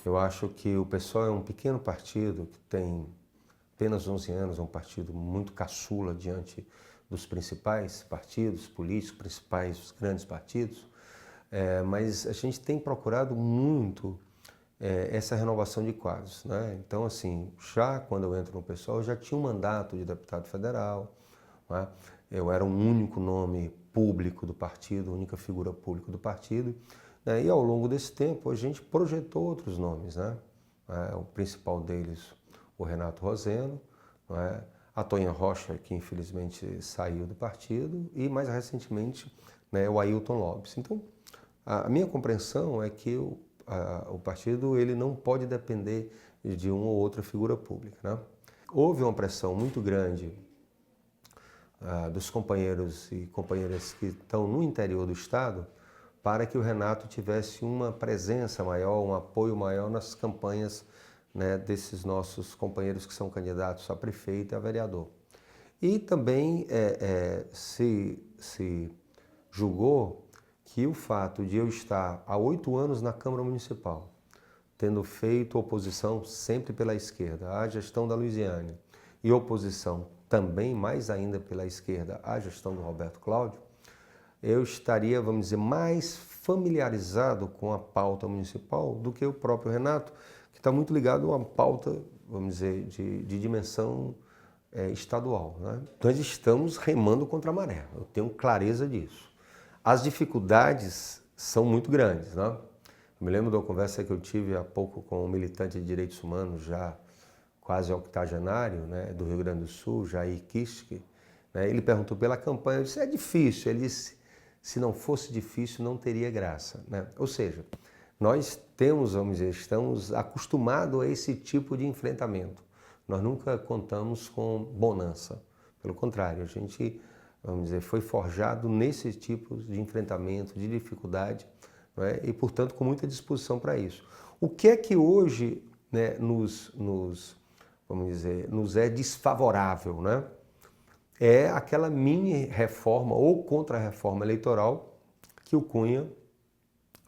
Eu acho que o PSOL é um pequeno partido que tem apenas 11 anos, é um partido muito caçula diante dos principais partidos políticos, principais grandes partidos, mas a gente tem procurado muito essa renovação de quadros, né? Então, assim, já quando eu entro no PSOL, eu já tinha um mandato de deputado federal, né? Eu era o único nome público do partido, a única figura pública do partido, né? E ao longo desse tempo a gente projetou outros nomes, né? O principal deles, o Renato Roseno, né? A Tonha Rocha, que infelizmente saiu do partido, e mais recentemente, né, o Ailton Lopes. Então, a minha compreensão é que o partido ele não pode depender de uma ou outra figura pública, né? Houve uma pressão muito grande dos companheiros e companheiras que estão no interior do estado para que o Renato tivesse uma presença maior, um apoio maior nas campanhas, né, desses nossos companheiros que são candidatos a prefeito e a vereador. E também se julgou que o fato de eu estar há 8 anos na Câmara Municipal, tendo feito oposição sempre pela esquerda à gestão da Luiziane e oposição também mais ainda pela esquerda à gestão do Roberto Cláudio, eu estaria, vamos dizer, mais familiarizado com a pauta municipal do que o próprio Renato, que está muito ligado a uma pauta, vamos dizer, de dimensão estadual, né? Nós estamos remando contra a maré, eu tenho clareza disso. As dificuldades são muito grandes, né? Eu me lembro de uma conversa que eu tive há pouco com um militante de direitos humanos, já quase octogenário, né, do Rio Grande do Sul, Jair Kiske, né? Ele perguntou pela campanha, eu disse, é difícil. Ele disse, se não fosse difícil, não teria graça, né? Ou seja, nós temos, vamos dizer, estamos acostumados a esse tipo de enfrentamento. Nós nunca contamos com bonança. Pelo contrário, a gente, vamos dizer, foi forjado nesse tipo de enfrentamento, de dificuldade, não é? E, portanto, com muita disposição para isso. O que é que hoje, né, vamos dizer, nos é desfavorável, né? É aquela mini reforma ou contra-reforma eleitoral que o Cunha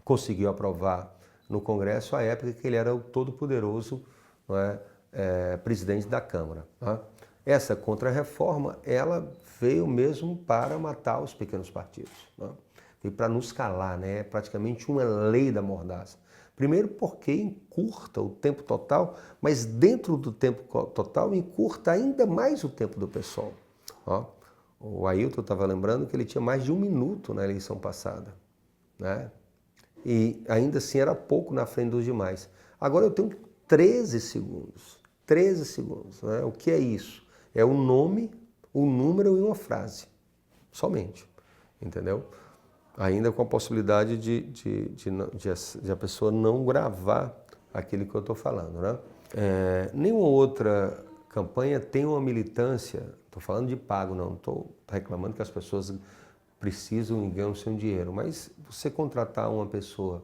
conseguiu aprovar no Congresso à época que ele era o todo-poderoso, não é, presidente da Câmara, né? Essa contra-reforma, ela veio mesmo para matar os pequenos partidos, né? Veio para nos calar, né? É praticamente uma lei da mordaça. Primeiro porque encurta o tempo total, mas dentro do tempo total encurta ainda mais o tempo do pessoal. Ó, o Ailton estava lembrando que ele tinha mais de 1 minuto na eleição passada, né? E ainda assim era pouco na frente dos demais. Agora eu tenho 13 segundos. 13 segundos, né? O que é isso? É o nome, o número e uma frase. Somente. Entendeu? Ainda com a possibilidade de a pessoa não gravar aquilo que eu estou falando, né? Nenhuma outra campanha tem uma militância, estou falando de pago, não estou reclamando que as pessoas precisam e ganham seu dinheiro, mas você contratar uma pessoa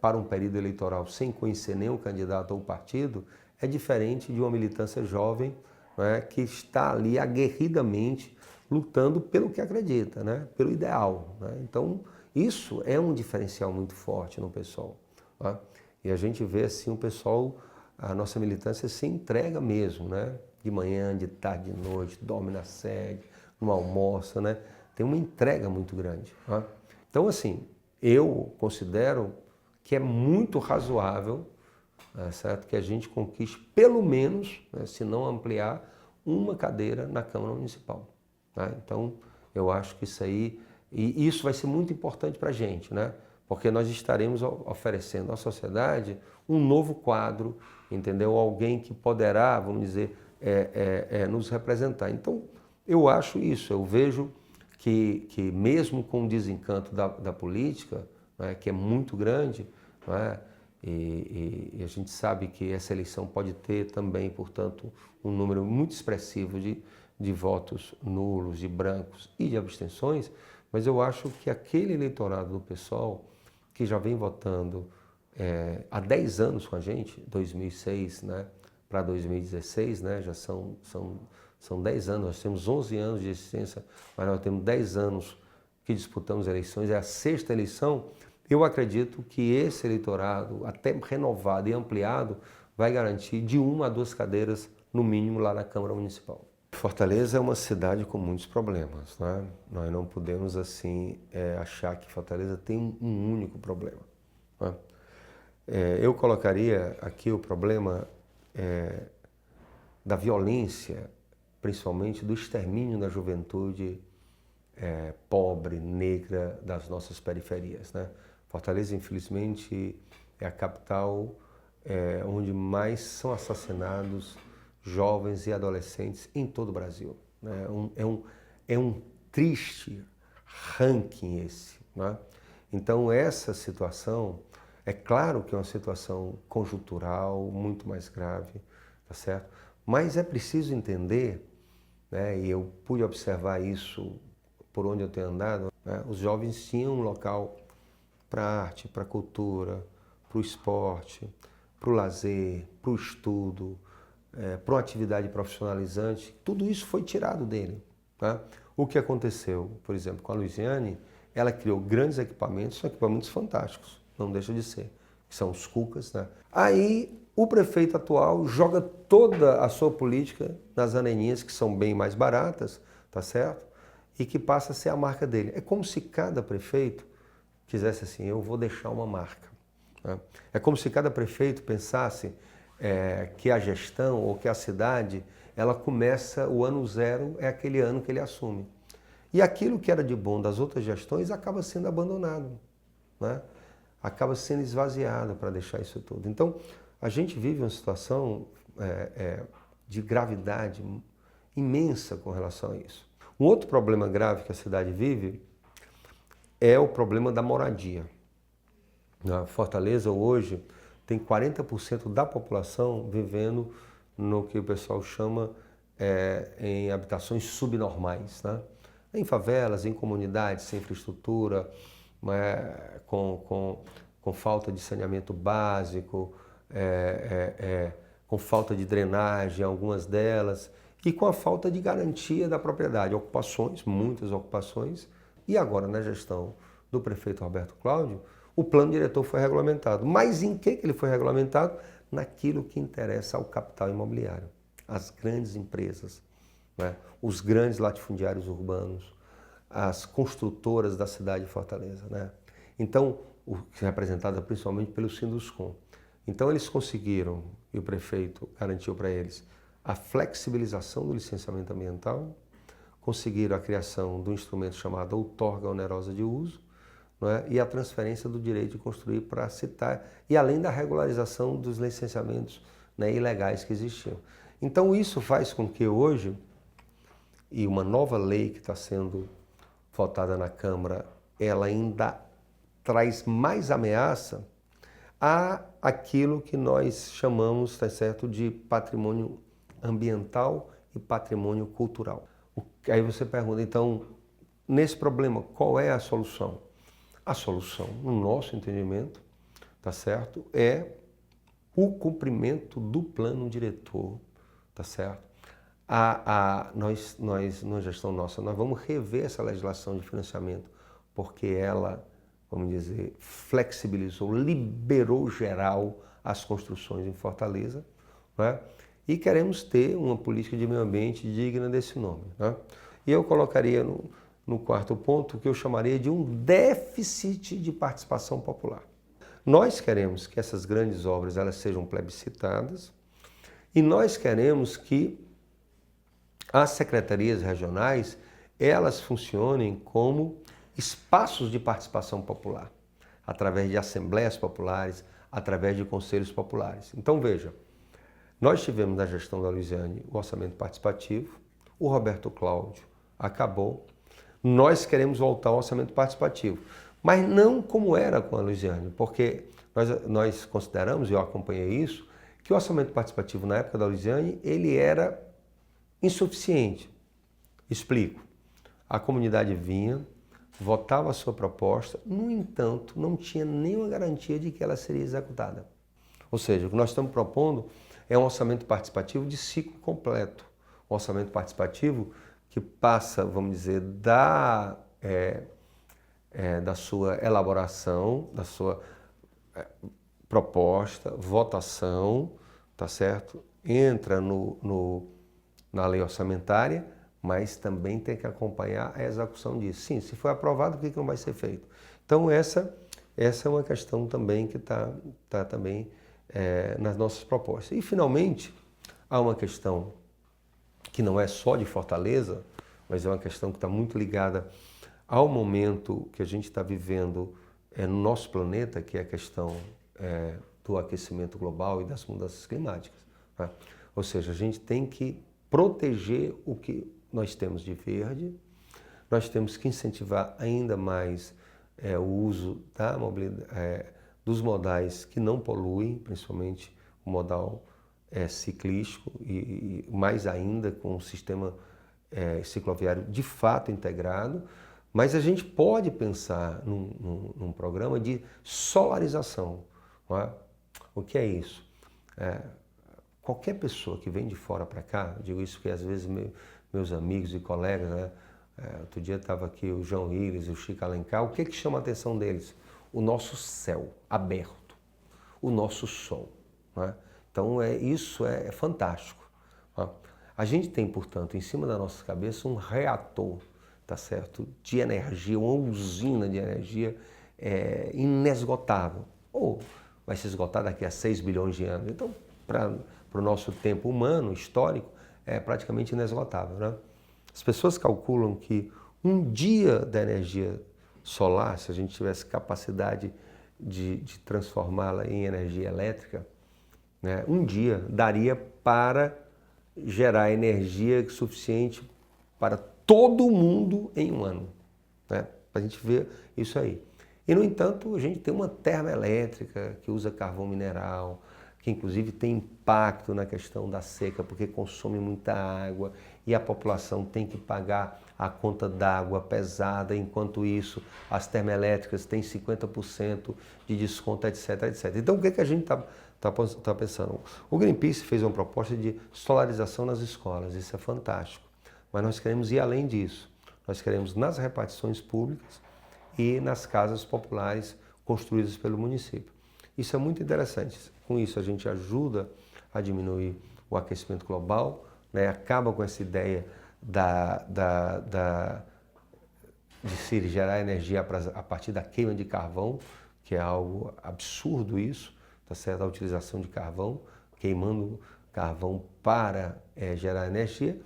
para um período eleitoral sem conhecer nenhum candidato ou partido é diferente de uma militância jovem, né, que está ali aguerridamente lutando pelo que acredita, né, pelo ideal, né? Então, isso é um diferencial muito forte no PSOL, né? E a gente vê assim o pessoal, a nossa militância se entrega mesmo, né? De manhã, de tarde, de noite, dorme na sede, não almoça, né? Tem uma entrega muito grande, né? Então, assim, eu considero que é muito razoável, certo? Que a gente conquiste pelo menos, né, se não ampliar, uma cadeira na Câmara Municipal, né? Então, eu acho que isso aí, e isso vai ser muito importante para a gente, né? Porque nós estaremos oferecendo à sociedade um novo quadro, entendeu? Alguém que poderá, vamos dizer, nos representar. Então, eu acho isso, eu vejo que mesmo com o desencanto da política, né, que é muito grande, né, e a gente sabe que essa eleição pode ter também, portanto, um número muito expressivo de votos nulos, de brancos e de abstenções, mas eu acho que aquele eleitorado do PSOL, que já vem votando há 10 anos com a gente, 2006, né, para 2016, né, já são 10 anos, nós temos 11 anos de existência, mas nós temos 10 anos que disputamos eleições, é a 6ª eleição, Eu acredito que esse eleitorado, até renovado e ampliado, vai garantir de 1 a 2 cadeiras, no mínimo, lá na Câmara Municipal. Fortaleza é uma cidade com muitos problemas, né? Nós não podemos, assim, achar que Fortaleza tem um único problema, né? Eu colocaria aqui o problema da violência, principalmente do extermínio da juventude pobre, negra das nossas periferias, né? Fortaleza, infelizmente, é a capital onde mais são assassinados jovens e adolescentes em todo o Brasil, né? É um triste ranking esse, né? Então, essa situação, é claro que é uma situação conjuntural, muito mais grave, tá certo? Mas é preciso entender, né, e eu pude observar isso por onde eu tenho andado, né, os jovens tinham um local para arte, para cultura, para o esporte, para o lazer, para o estudo, para uma atividade profissionalizante. Tudo isso foi tirado dele, tá? O que aconteceu, por exemplo, com a Luiziane, ela criou grandes equipamentos, são equipamentos fantásticos, não deixa de ser, que são os Cucas, né? Aí o prefeito atual joga toda a sua política nas areninhas, que são bem mais baratas, tá certo? E que passa a ser a marca dele. É como se cada prefeito quisesse assim, eu vou deixar uma marca, né? É como se cada prefeito pensasse que a gestão ou que a cidade, ela começa, o ano zero é aquele ano que ele assume. E aquilo que era de bom das outras gestões acaba sendo abandonado, né? Acaba sendo esvaziado para deixar isso tudo. Então, a gente vive uma situação de gravidade imensa com relação a isso. Um outro problema grave que a cidade vive é o problema da moradia. Na Fortaleza, hoje, tem 40% da população vivendo no que o pessoal chama em habitações subnormais, né? Em favelas, em comunidades sem infraestrutura, com falta de saneamento básico, com falta de drenagem, algumas delas, e com a falta de garantia da propriedade. Ocupações, muitas ocupações, e agora na gestão do prefeito Roberto Cláudio, o plano diretor foi regulamentado. Mas em que ele foi regulamentado? Naquilo que interessa ao capital imobiliário, as grandes empresas, né? Os grandes latifundiários urbanos, as construtoras da cidade de Fortaleza, né? Então, representada principalmente pelo Sinduscom. Então, eles conseguiram, e o prefeito garantiu para eles, a flexibilização do licenciamento ambiental, conseguiram a criação do instrumento chamado outorga onerosa de uso, não é? E a transferência do direito de construir para citar, e além da regularização dos licenciamentos, né, ilegais que existiam. Então isso faz com que hoje, e uma nova lei que está sendo votada na Câmara, ela ainda traz mais ameaça a aquilo que nós chamamos, tá certo, de patrimônio ambiental e patrimônio cultural. Aí você pergunta, então, nesse problema, qual é a solução? A solução, no nosso entendimento, tá certo, é o cumprimento do plano diretor, tá certo? Nós, na gestão nossa, nós vamos rever essa legislação de financiamento, porque ela, vamos dizer, flexibilizou, liberou geral as construções em Fortaleza, né? E queremos ter uma política de meio ambiente digna desse nome, né? E eu colocaria no quarto ponto, que eu chamaria de um déficit de participação popular. Nós queremos que essas grandes obras elas sejam plebiscitadas e nós queremos que as secretarias regionais elas funcionem como espaços de participação popular, através de assembleias populares, através de conselhos populares. Então veja, nós tivemos na gestão da Luiziane o orçamento participativo, o Roberto Cláudio acabou. Nós queremos voltar ao orçamento participativo, mas não como era com a Luiziane, porque nós consideramos, e eu acompanhei isso, que o orçamento participativo na época da Luiziane, ele era insuficiente. Explico. A comunidade vinha, votava a sua proposta, no entanto, não tinha nenhuma garantia de que ela seria executada. Ou seja, o que nós estamos propondo é um orçamento participativo de ciclo completo, um orçamento participativo que passa, vamos dizer, da sua elaboração, da sua proposta, votação, tá certo? Entra na lei orçamentária, mas também tem que acompanhar a execução disso. Sim, se for aprovado, o que não vai ser feito? Então essa é uma questão também que está também nas nossas propostas. E finalmente, há uma questão que não é só de Fortaleza, mas é uma questão que está muito ligada ao momento que a gente está vivendo no nosso planeta, que é a questão do aquecimento global e das mudanças climáticas. Né? Ou seja, a gente tem que proteger o que nós temos de verde, nós temos que incentivar ainda mais o uso da mobilidade, dos modais que não poluem, principalmente o modal ciclístico e mais ainda com o sistema cicloviário de fato integrado, mas a gente pode pensar num programa de solarização. Não é? O que é isso? Qualquer pessoa que vem de fora para cá, digo isso porque às vezes meus amigos e colegas, né? Outro dia estava aqui o João Willis, o Chico Alencar, o que chama a atenção deles? O nosso céu aberto, o nosso sol. Né? Então isso é fantástico. Né? A gente tem, portanto, em cima da nossa cabeça um reator, tá certo? De energia, uma usina de energia inesgotável. Ou vai se esgotar daqui a 6 bilhões de anos. Então, para o nosso tempo humano, histórico, é praticamente inesgotável. Né? As pessoas calculam que um dia da energia solar, se a gente tivesse capacidade de transformá-la em energia elétrica, né, um dia daria para gerar energia suficiente para todo mundo em um ano. Né? Para a gente ver isso aí. E, no entanto, a gente tem uma termoelétrica que usa carvão mineral, que inclusive tem impacto na questão da seca, porque consome muita água e a população tem que pagar a conta d'água pesada, enquanto isso as termoelétricas têm 50% de desconto, etc, etc. Então o que a gente está pensando? O Greenpeace fez uma proposta de solarização nas escolas, isso é fantástico, mas nós queremos ir além disso. Nós queremos nas repartições públicas e nas casas populares construídas pelo município. Isso é muito interessante. Com isso a gente ajuda a diminuir o aquecimento global, né? Acaba com essa ideia de se gerar energia a partir da queima de carvão, que é algo absurdo isso, tá certo? A utilização de carvão, queimando carvão para gerar energia.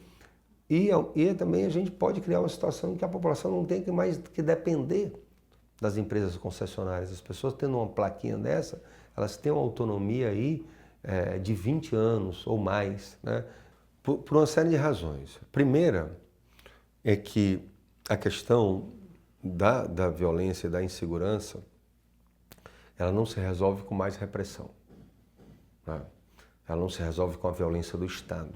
E também a gente pode criar uma situação em que a população não tem mais que depender das empresas concessionárias. As pessoas tendo uma plaquinha dessa, elas têm uma autonomia aí de 20 anos ou mais, né? Por uma série de razões. A primeira é que a questão da violência e da insegurança, ela não se resolve com mais repressão. Né? Ela não se resolve com a violência do Estado.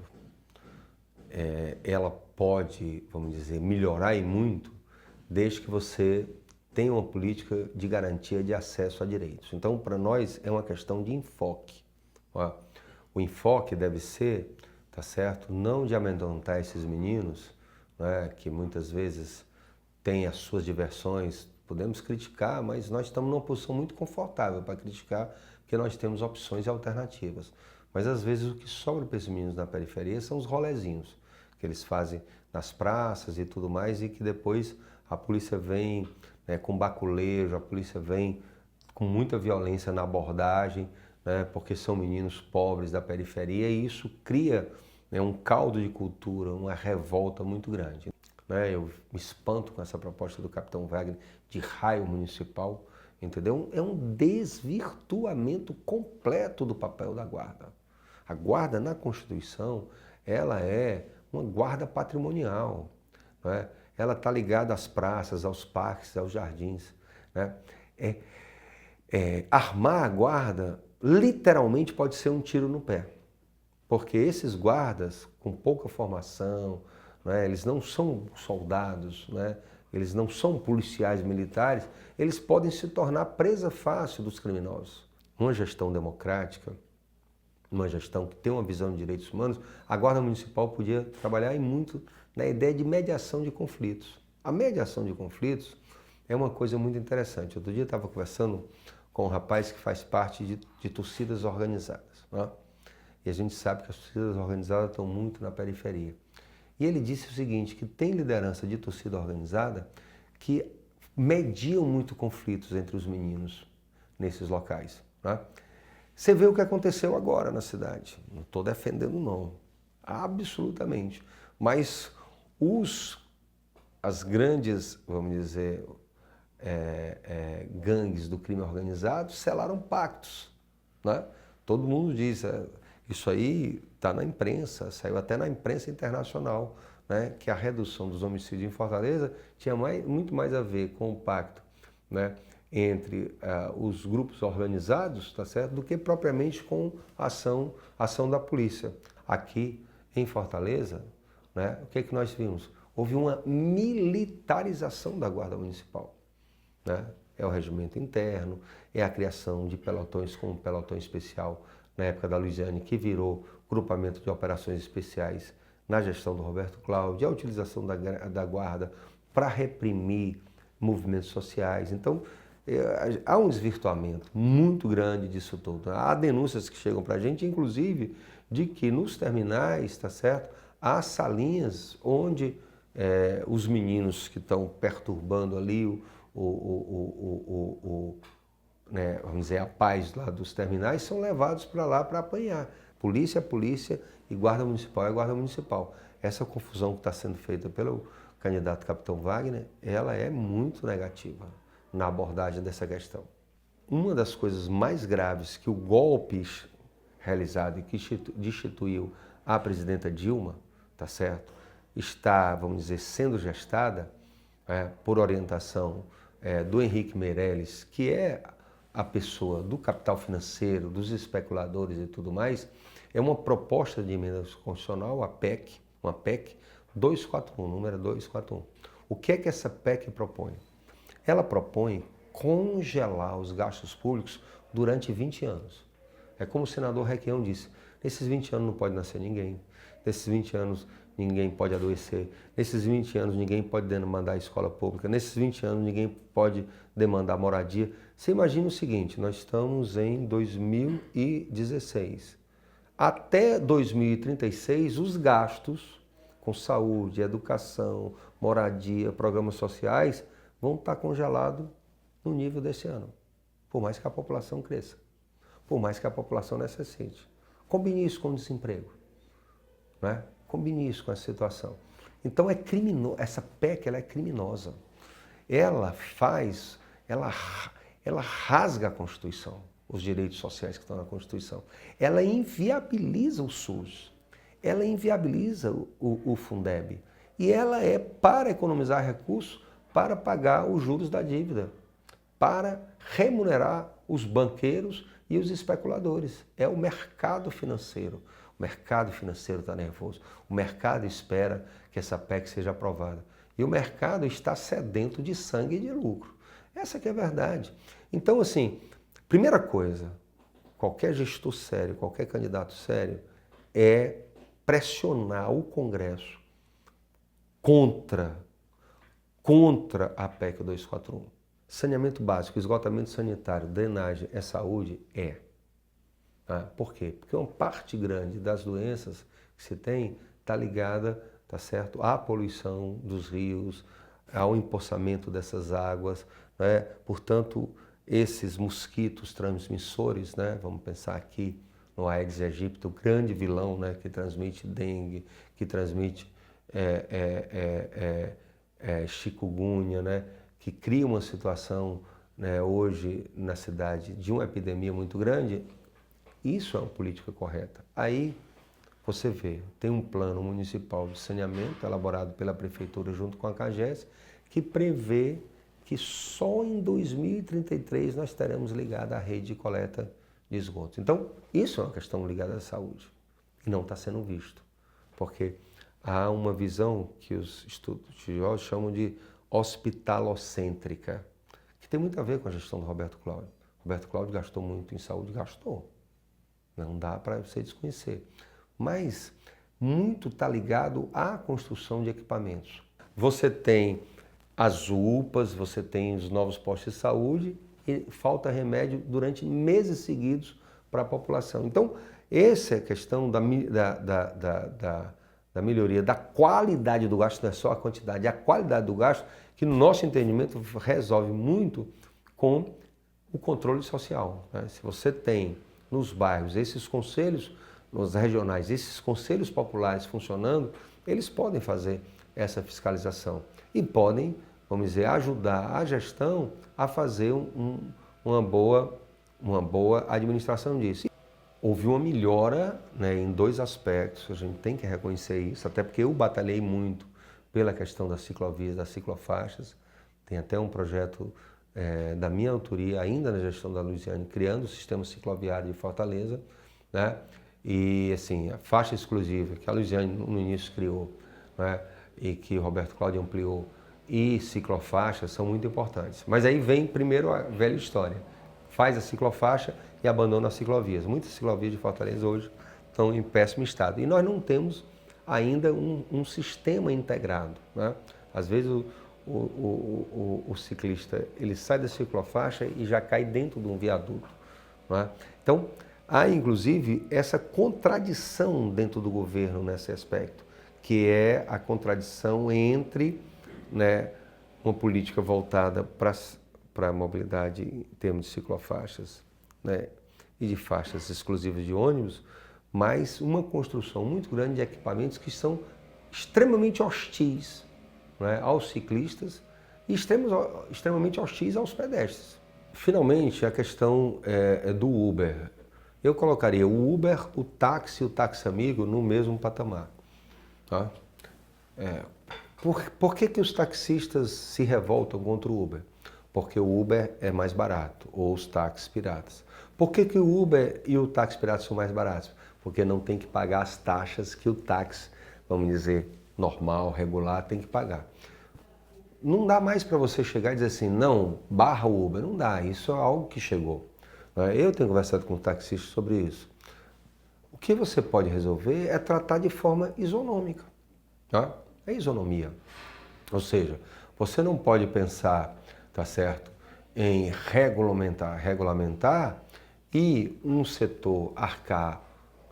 Ela pode, vamos dizer, melhorar e muito, desde que você tenha uma política de garantia de acesso a direitos. Então, para nós, é uma questão de enfoque. Ó. O enfoque deve ser, tá certo, não de amedrontar esses meninos, né, que muitas vezes têm as suas diversões. Podemos criticar, mas nós estamos numa posição muito confortável para criticar, porque nós temos opções e alternativas. Mas às vezes o que sobra para esses meninos na periferia são os rolezinhos que eles fazem nas praças e tudo mais, e que depois a polícia vem com baculejo, a polícia vem com muita violência na abordagem, né, porque são meninos pobres da periferia, e isso cria um caldo de cultura, uma revolta muito grande. Eu me espanto com essa proposta do capitão Wagner de raio municipal, entendeu? É um desvirtuamento completo do papel da guarda. A guarda na Constituição, ela é uma guarda patrimonial, né? Ela está ligada às praças, aos parques, aos jardins. Né? Armar a guarda literalmente pode ser um tiro no pé, porque esses guardas com pouca formação, né, eles não são soldados, né, eles não são policiais militares, eles podem se tornar presa fácil dos criminosos. Uma gestão democrática, uma gestão que tem uma visão de direitos humanos, a Guarda Municipal podia trabalhar muito na ideia de mediação de conflitos. A mediação de conflitos é uma coisa muito interessante. Outro dia eu estava conversando com um rapaz que faz parte de torcidas organizadas, né? E a gente sabe que as torcidas organizadas estão muito na periferia. E ele disse o seguinte, que tem liderança de torcida organizada que mediam muito conflitos entre os meninos nesses locais, né? Você vê o que aconteceu agora na cidade. Não estou defendendo, não. Absolutamente. Mas as grandes, vamos dizer, gangues do crime organizado selaram pactos, né? Todo mundo diz, isso aí está na imprensa, saiu até na imprensa internacional, né, que a redução dos homicídios em Fortaleza tinha muito mais a ver com o pacto, né, entre os grupos organizados, tá certo, do que propriamente com a ação da polícia. Aqui em Fortaleza, né, o que é que nós vimos? Houve uma militarização da Guarda Municipal, né? É o regimento interno, é a criação de pelotões como o pelotão especial na época da Luiziane, que virou grupamento de operações especiais na gestão do Roberto Cláudio, a utilização da Guarda para reprimir movimentos sociais. Então, há um desvirtuamento muito grande disso tudo. Há denúncias que chegam para a gente, inclusive, de que nos terminais, tá certo, há salinhas onde os meninos que estão perturbando ali né, vamos dizer, a paz lá dos terminais são levados para lá para apanhar. Polícia é polícia e guarda municipal é guarda municipal. Essa confusão que está sendo feita pelo candidato Capitão Wagner, ela é muito negativa na abordagem dessa questão. Uma das coisas mais graves que o golpe realizado e que destituiu a presidenta Dilma, tá certo, está, vamos dizer, sendo gestada por orientação do Henrique Meirelles, que é a pessoa do capital financeiro, dos especuladores e tudo mais, é uma proposta de emenda constitucional, uma PEC 241, número 241. O que é que essa PEC propõe? Ela propõe congelar os gastos públicos durante 20 anos. É como o senador Requião disse, nesses 20 anos não pode nascer ninguém, nesses 20 anos ninguém pode adoecer, nesses 20 anos ninguém pode demandar escola pública, nesses 20 anos ninguém pode demandar moradia. Você imagina o seguinte, nós estamos em 2016. Até 2036, os gastos com saúde, educação, moradia, programas sociais, vão estar congelados no nível desse ano, por mais que a população cresça, por mais que a população necessite. Combine isso com o desemprego, né? Combine isso com essa situação. Então é criminoso, essa PEC ela é criminosa. Ela rasga a Constituição, os direitos sociais que estão na Constituição. Ela inviabiliza o SUS, ela inviabiliza o Fundeb. E ela é para economizar recursos, para pagar os juros da dívida, para remunerar os banqueiros e os especuladores. É o mercado financeiro. O mercado financeiro está nervoso. O mercado espera que essa PEC seja aprovada. E o mercado está sedento de sangue e de lucro. Essa que é a verdade. Então, assim, primeira coisa, qualquer gestor sério, qualquer candidato sério, é pressionar o Congresso contra a PEC 241. Saneamento básico, esgotamento sanitário, drenagem, saúde, Por quê? Porque uma parte grande das doenças que se tem está ligada, tá certo, à poluição dos rios, ao empoçamento dessas águas, né? Portanto, esses mosquitos transmissores, né? Vamos pensar aqui no Aedes aegypti, o grande vilão, né? Que transmite dengue, que transmite chikungunya, né? Que cria uma situação, né, hoje na cidade de uma epidemia muito grande. Isso é uma política correta. Aí você vê, tem um plano municipal de saneamento elaborado pela prefeitura junto com a CAGES, que prevê que só em 2033 nós teremos ligada a rede de coleta de esgotos. Então, isso é uma questão ligada à saúde e não está sendo visto, porque há uma visão que os estudiosos chamam de hospitalocêntrica, que tem muito a ver com a gestão do Roberto Cláudio. Roberto Cláudio gastou muito em saúde, gastou. Não dá para você desconhecer. Mas muito está ligado à construção de equipamentos. Você tem as UPAs, você tem os novos postos de saúde e falta remédio durante meses seguidos para a população. Então, essa é a questão da melhoria da qualidade do gasto, não é só a quantidade, é a qualidade do gasto, que no nosso entendimento resolve muito com o controle social, né? Se você tem nos bairros esses conselhos, nos regionais, esses conselhos populares funcionando, eles podem fazer essa fiscalização e podem, vamos dizer, ajudar a gestão a fazer uma boa administração disso. Houve uma melhora, né, em dois aspectos, a gente tem que reconhecer isso, até porque eu batalhei muito pela questão das ciclovias, das ciclofaixas. Tem até um projeto da minha autoria, ainda na gestão da Luiziane, criando o sistema cicloviário de Fortaleza, né? E assim, a faixa exclusiva que a Luiziane no início criou, né, e que o Roberto Cláudio ampliou, e ciclofaixas são muito importantes. Mas aí vem primeiro a velha história. Faz a ciclofaixa e abandona as ciclovias. Muitas ciclovias de Fortaleza hoje estão em péssimo estado. E nós não temos ainda um sistema integrado, né? Às vezes o ciclista ele sai da ciclofaixa e já cai dentro de um viaduto, né? Então, há inclusive essa contradição dentro do governo nesse aspecto, que é a contradição entre, né, uma política voltada para a mobilidade em termos de ciclofaixas, né, e de faixas exclusivas de ônibus, mas uma construção muito grande de equipamentos que são extremamente hostis, né, aos ciclistas e extremamente hostis aos pedestres. Finalmente, a questão do Uber. Eu colocaria o Uber, o táxi e o táxi amigo no mesmo patamar. Tá? Por que os taxistas se revoltam contra o Uber? Porque o Uber é mais barato, ou os táxis piratas. Por que o Uber e o táxi pirata são mais baratos? Porque não tem que pagar as taxas que o táxi, vamos dizer, normal, regular, tem que pagar. Não dá mais para você chegar e dizer assim, não, barra o Uber. Não dá, isso é algo que chegou. Eu tenho conversado com taxistas sobre isso. O que você pode resolver é tratar de forma isonômica. Tá? É isonomia. Ou seja, você não pode pensar, tá certo, em regulamentar e um setor arcar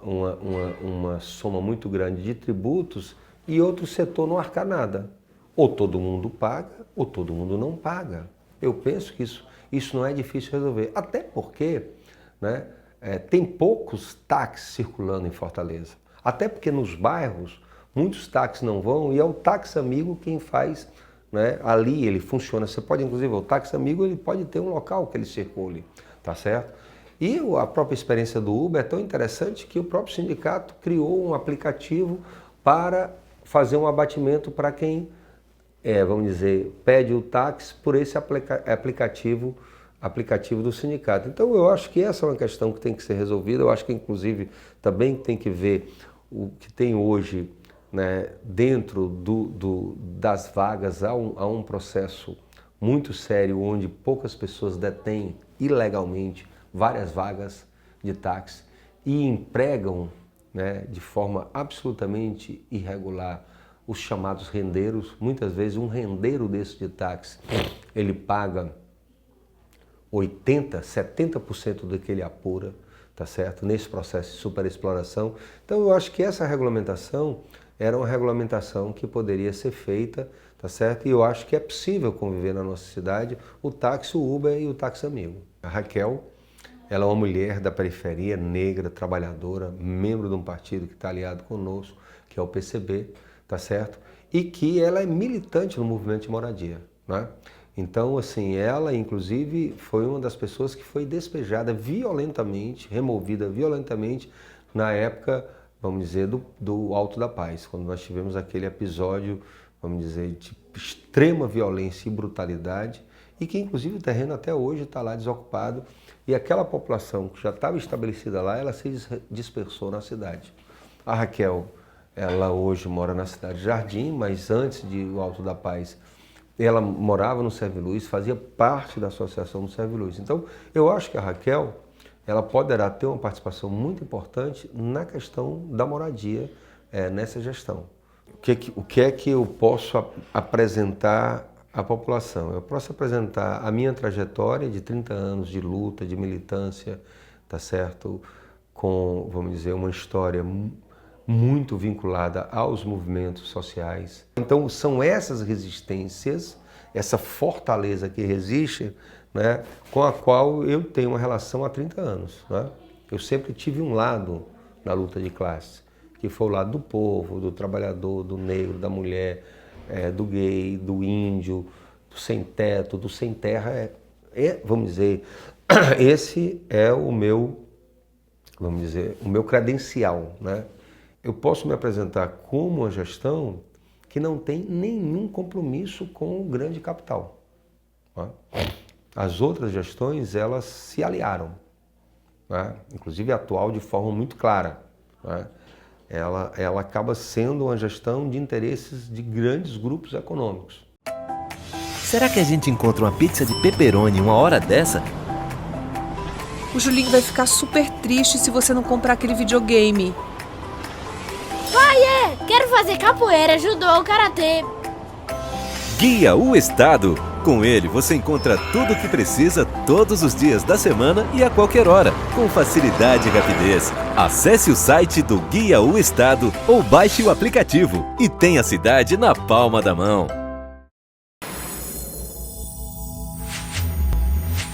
uma soma muito grande de tributos e outro setor não arcar nada. Ou todo mundo paga, ou todo mundo não paga. Eu penso que isso não é difícil resolver. Até porque, né, tem poucos táxis circulando em Fortaleza. Até porque nos bairros, muitos táxis não vão e é o táxi amigo quem faz, né, ali ele funciona. Você pode, inclusive, o táxi amigo ele pode ter um local que ele circule, tá certo? E a própria experiência do Uber é tão interessante que o próprio sindicato criou um aplicativo para fazer um abatimento para quem, vamos dizer, pede o táxi por esse aplicativo do sindicato. Então eu acho que essa é uma questão que tem que ser resolvida. Eu acho que inclusive também tem que ver o que tem hoje, né, dentro das vagas. Há um processo muito sério onde poucas pessoas detêm ilegalmente várias vagas de táxi e empregam, né, de forma absolutamente irregular os chamados rendeiros. Muitas vezes um rendeiro desse de táxi, ele paga 80%, 70% do que ele apura, tá certo? Nesse processo de superexploração. Então eu acho que essa regulamentação era uma regulamentação que poderia ser feita, tá certo? E eu acho que é possível conviver na nossa cidade o táxi, o Uber e o táxi amigo. A Raquel, ela é uma mulher da periferia, negra, trabalhadora, membro de um partido que está aliado conosco, que é o PCB, tá certo? E que ela é militante no movimento de moradia, né? Então, assim, ela, inclusive, foi uma das pessoas que foi despejada violentamente, removida violentamente, na época, vamos dizer, do Alto da Paz, quando nós tivemos aquele episódio, vamos dizer, de extrema violência e brutalidade, e que, inclusive, o terreno até hoje está lá desocupado, e aquela população que já estava estabelecida lá, ela se dispersou na cidade. A Raquel, ela hoje mora na cidade de Jardim, mas antes de o Alto da Paz, ela morava no Serviluz, fazia parte da associação do Serviluz. Então, eu acho que a Raquel, ela poderá ter uma participação muito importante na questão da moradia nessa gestão. O que é que eu posso apresentar a população. Eu posso apresentar a minha trajetória de 30 anos de luta, de militância, tá certo? Com, vamos dizer, uma história muito vinculada aos movimentos sociais. Então, são essas resistências, essa fortaleza que resiste, né, com a qual eu tenho uma relação há 30 anos. Né? Eu sempre tive um lado na luta de classe, que foi o lado do povo, do trabalhador, do negro, da mulher, do gay, do índio, do sem teto, do sem terra. Vamos dizer, esse é o meu, vamos dizer, o meu credencial, né? Eu posso me apresentar como uma gestão que não tem nenhum compromisso com o grande capital. Né? As outras gestões, elas se aliaram, né? Inclusive a atual de forma muito clara. Né? Ela acaba sendo uma gestão de interesses de grandes grupos econômicos. Será que a gente encontra uma pizza de pepperoni uma hora dessa? O Julinho vai ficar super triste se você não comprar aquele videogame. Quero fazer capoeira, judô, karatê. Guia o Estado. Com ele você encontra tudo o que precisa todos os dias da semana e a qualquer hora, com facilidade e rapidez. Acesse o site do Guia o Estado ou baixe o aplicativo e tenha a cidade na palma da mão.